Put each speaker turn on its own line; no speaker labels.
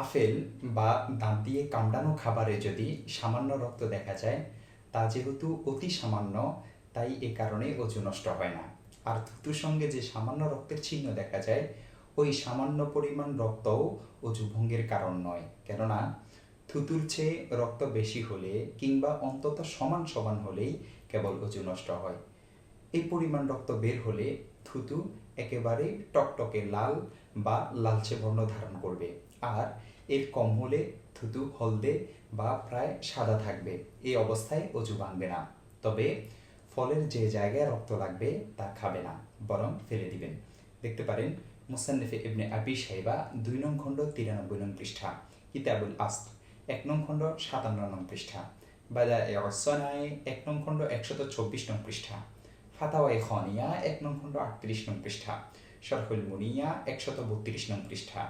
Apple বা দাঁত দিয়ে কামড়ানো খাবারে যদি সামান্য রক্ত দেখা যায়, তা যেহেতু অতি সামান্য, তাই এ কারণে অজু নষ্ট হয় না। আর থুতুর সঙ্গে যে সামান্য রক্তের চিহ্ন দেখা যায়, ওই সামান্য পরিমাণ রক্তও অজু ভঙ্গের কারণ নয়। কেননা থুতুর চেয়ে রক্ত বেশি হলে কিংবা অন্তত সমান সমান হলেই কেবল অজু নষ্ট হয়। এই পরিমাণ রক্ত বের হলে থুতু একেবারে টকটকে লাল বা লালচে বর্ণ ধারণ করবে, আর এর কম হলে থুতু হলদে বা প্রায় সাদা থাকবে। এই অবস্থায় অজু ভাঙবে না। তবে ফলের যে জায়গায় রক্ত লাগবে তা খাবে না, বরং ফেলে দিবেন। দেখতে পারেন মুসান্নেফে ইবনে আবি শাইবা 2 নং খণ্ড 93 নং পৃষ্ঠা, কিতাবুল আসল 1 নং খণ্ড 57 নং পৃষ্ঠা, বাদায়ে সনায়ে 1 নং খণ্ড 124 নং পৃষ্ঠা, ফাতাওয়ায়ে খানিয়া 1 নং খণ্ড 38 নং পৃষ্ঠা, শরহুল মুনিয়া 132 নং পৃষ্ঠা।